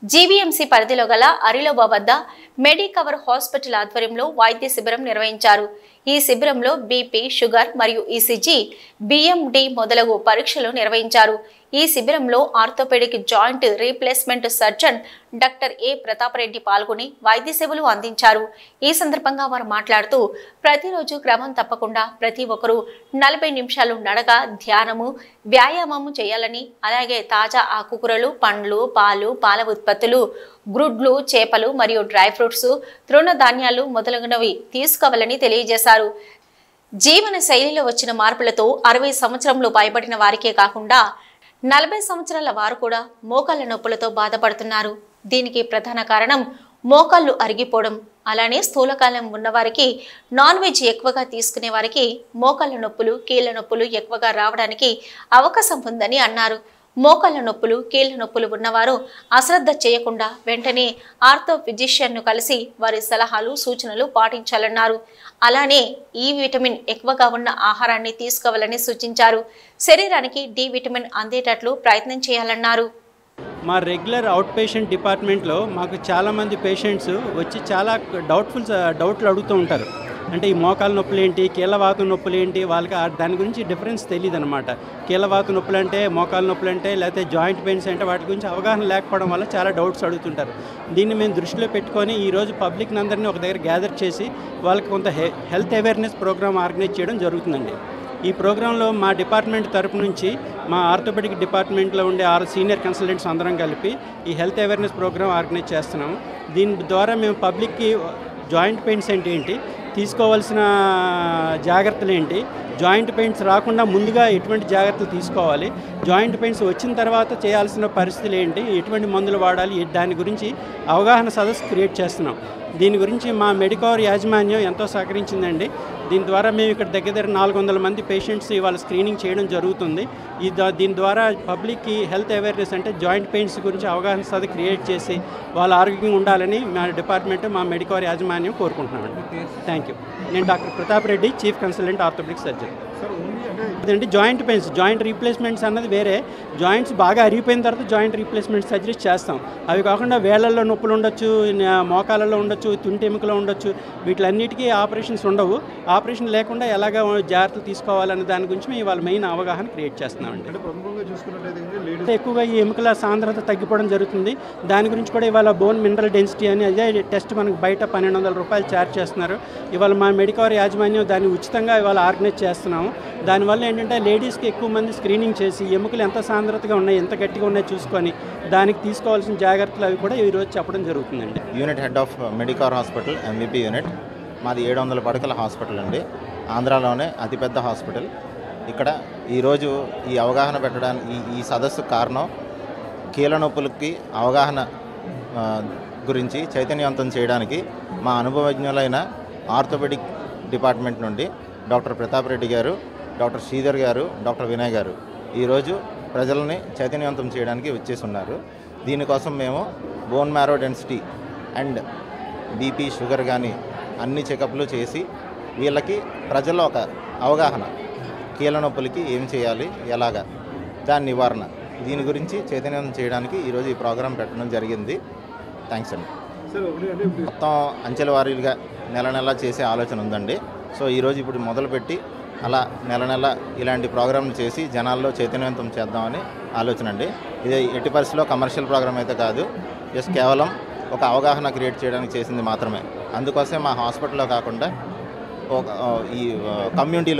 GVMC పరిధిలో గల అరిలోబా వద్ద మెడికవర్ హాస్పిటల్ ఆధ్వర్యంలో వైద్య శిబిరం నిర్వహించారు. ఈ శిబిరంలో బీపీ, షుగర్ మరియు ఈసీజీ, బిఎండి మొదలగు పరీక్షలు నిర్వహించారు. ఈ శిబిరంలో orthopaedic joint replacement surgeon doctor A Pratap Reddy పాల్గొని వైద్య సేవలు అందించారు. ఈ సందర్భంగా వారు మాట్లాడుతూ ప్రతిరోజు క్రమం తప్పకుండా ప్రతి ఒక్కరూ 40 నిమిషాలు నడక, ధ్యానము, వ్యాయామము చేయాలని, అలాగే తాజా ఆకుకూరలు, పండ్లు, పాలు, పాల ఉత్పత్తులు, గ్రుడ్లు, చేపలు మరియు డ్రై ఫ్రూట్స్, తృణధాన్యాలు మొదలగునవి తీసుకోవాలని తెలియజేశారు. జీవన శైలిలో వచ్చిన మార్పులతో 60 సంవత్సరంలో పైబడిన వారికే కాకుండా 40 సంవత్సరాల వారు కూడా మోకాళ్ళ నొప్పులతో బాధపడుతున్నారు. దీనికి ప్రధాన కారణం మోకాళ్ళు అరిగిపోవడం. అలానే స్థూలకాలం ఉన్నవారికి, నాన్ వెజ్ ఎక్కువగా తీసుకునే వారికి మోకాళ్ళ నొప్పులు, కీళ్ల నొప్పులు ఎక్కువగా రావడానికి అవకాశం ఉందని అన్నారు. మోకాళ్ళ నొప్పులు, కీళ్ల నొప్పులు ఉన్నవారు అశ్రద్ధ చేయకుండా వెంటనే ఆర్థో ఫిజిషియన్ను కలిసి వారి సలహాలు, సూచనలు పాటించాలన్నారు. అలానే ఈ విటమిన్ ఎక్కువగా ఉన్న ఆహారాన్ని తీసుకోవాలని సూచించారు. శరీరానికి డి విటమిన్ అందేటట్లు ప్రయత్నం చేయాలన్నారు. మా రెగ్యులర్ అవుట్ పేషెంట్ డిపార్ట్మెంట్లో మాకు చాలామంది పేషెంట్స్ వచ్చి చాలా డౌట్లు అడుగుతూ ఉంటారు. అంటే ఈ మోకాల నొప్పులు ఏంటి, కీళ్ళవాతం నొప్పులు ఏంటి, వాళ్ళకి దాని గురించి డిఫరెన్స్ తెలియదు అనమాట. కీళ్ళవాతం నొప్పులు అంటే, మోకాల నొప్పులు అంటే, లేకపోతే జాయింట్ పెయిన్స్ అంటే వాటి గురించి అవగాహన లేకపోవడం వల్ల చాలా డౌట్స్ అడుగుతుంటారు. దీన్ని మేము దృష్టిలో పెట్టుకొని ఈరోజు పబ్లిక్ని అందరినీ ఒక దగ్గర గ్యాదర్ చేసి వాళ్ళకి కొంత హెల్త్ అవేర్నెస్ ప్రోగ్రామ్ ఆర్గనైజ్ చేయడం జరుగుతుందండి. ఈ ప్రోగ్రాంలో మా డిపార్ట్మెంట్ తరపు నుంచి మా ఆర్థోపెడిక్ డిపార్ట్మెంట్లో ఉండే 6 సీనియర్ కన్సల్టెంట్స్ అందరం కలిపి ఈ హెల్త్ అవేర్నెస్ ప్రోగ్రామ్ ఆర్గనైజ్ చేస్తున్నాము. దీని ద్వారా మేము పబ్లిక్కి జాయింట్ పెయిన్స్ అంటే ఏంటి, తీసుకోవాల్సిన జాగ్రత్తలు ఏంటి, జాయింట్ పెయిన్స్ రాకుండా ముందుగా ఎటువంటి జాగ్రత్తలు తీసుకోవాలి, జాయింట్ పెయిన్స్ వచ్చిన తర్వాత చేయాల్సిన పరిస్థితులు ఏంటి, ఎటువంటి మందులు వాడాలి, దాని గురించి అవగాహన సదస్సు క్రియేట్ చేస్తున్నాం. దీని గురించి మా మెడికవర్ యాజమాన్యం ఎంతో సహకరించిందండి. దీని ద్వారా మేము ఇక్కడ దగ్గర 400 మంది పేషెంట్స్ ఇవాళ స్క్రీనింగ్ చేయడం జరుగుతుంది. దీని ద్వారా పబ్లిక్కి హెల్త్ అవేర్నెస్ అంటే జాయింట్ పెయిన్స్ గురించి అవగాహన సదస్సు క్రియేట్ చేసి వాళ్ళ ఆరోగ్యంగా ఉండాలని మా డిపార్ట్మెంట్, మా మెడికవర్ యాజమాన్యం కోరుకుంటున్నామండి. Thank you. నేను doctor Pratap Reddy, chief consultant orthopaedic surgeon. అదండి జాయింట్ పెయిన్స్, జాయింట్ రీప్లేస్మెంట్స్ అన్నది వేరే. జాయింట్స్ బాగా అరిగిపోయిన తర్వాత జాయింట్ రీప్లేస్మెంట్ సర్జరీస్ చేస్తాం. అవి కాకుండా వేళ్ళల్లో నొప్పులు ఉండొచ్చు, మోకాలలో ఉండొచ్చు, తుంటెముకలో ఉండొచ్చు, వీటిలన్నిటికీ ఆపరేషన్స్ ఉండవు. ఆపరేషన్ లేకుండా ఎలాగ జాగ్రత్తలు తీసుకోవాలనే దాని గురించి మేము ఇవాళ మెయిన్ అవగాహన క్రియేట్ చేస్తున్నామండి. ఎక్కువగా ఈ ఎముకల సాంద్రత తగ్గిపోవడం జరుగుతుంది. దాని గురించి కూడా ఇవాళ బోన్ మినరల్ డెన్సిటీ అని అదే టెస్ట్ మనకు బయట 1200 రూపాయలు ఛార్జ్ చేస్తున్నారు. ఇవాళ మా మెడికవర్ యాజమాన్యం దాన్ని ఉచితంగా ఇవాళ ఆర్గనైజ్ చేస్తున్నాము. దానివల్ల ఏంటంటే లేడీస్కి ఎక్కువ మంది స్క్రీనింగ్ చేసి ఎముకలు ఎంత సాంద్రతగా ఉన్నాయి, ఎంత గట్టిగా ఉన్నాయో చూసుకొని దానికి తీసుకోవాల్సిన జాగ్రత్తలు అవి కూడా ఈరోజు చెప్పడం జరుగుతుందండి. Unit head of Medicover hospital, MVP unit. మాది 700 పడకల హాస్పిటల్ అండి. ఆంధ్రాలోనే అతిపెద్ద హాస్పిటల్. ఇక్కడ ఈరోజు ఈ అవగాహన పెట్టడానికి ఈ సదస్సు కారణం కీళ్ళ నొప్పులకి అవగాహన గురించి చైతన్యవంతం చేయడానికి మా అనుభవజ్ఞులైన ఆర్థోపెడిక్ డిపార్ట్మెంట్ నుండి డాక్టర్ ప్రతాప్ రెడ్డి గారు, డాక్టర్ శ్రీధర్ గారు, డాక్టర్ వినయ్ గారు ఈరోజు ప్రజల్ని చైతన్యవంతం చేయడానికి వచ్చేసి ఉన్నారు. దీనికోసం మేము bone marrow density and BP, sugar కానీ అన్ని చెకప్లు చేసి వీళ్ళకి ప్రజల్లో ఒక అవగాహన, కీళ్ళ నొప్పులకి ఏం చేయాలి, ఎలాగా దాని నివారణ, దీని గురించి చైతన్యవంతం చేయడానికి ఈరోజు ఈ ప్రోగ్రాం పెట్టడం జరిగింది. థ్యాంక్స్ అండి. మొత్తం అంచెల వారీలుగా నెల చేసే ఆలోచన ఉందండి. సో ఈరోజు ఇప్పుడు మొదలుపెట్టి అలా నెల ఇలాంటి ప్రోగ్రాంలు చేసి జనాల్లో చైతన్యవంతం చేద్దామని ఆలోచన అండి. ఇది ఎట్టి పరిస్థితిలో కమర్షియల్ ప్రోగ్రామ్ అయితే కాదు, జస్ట్ కేవలం ఒక అవగాహన క్రియేట్ చేయడానికి చేసింది మాత్రమే. అందుకోసం మా హాస్పిటల్లో కాకుండా ఈ కమ్యూనిటీలో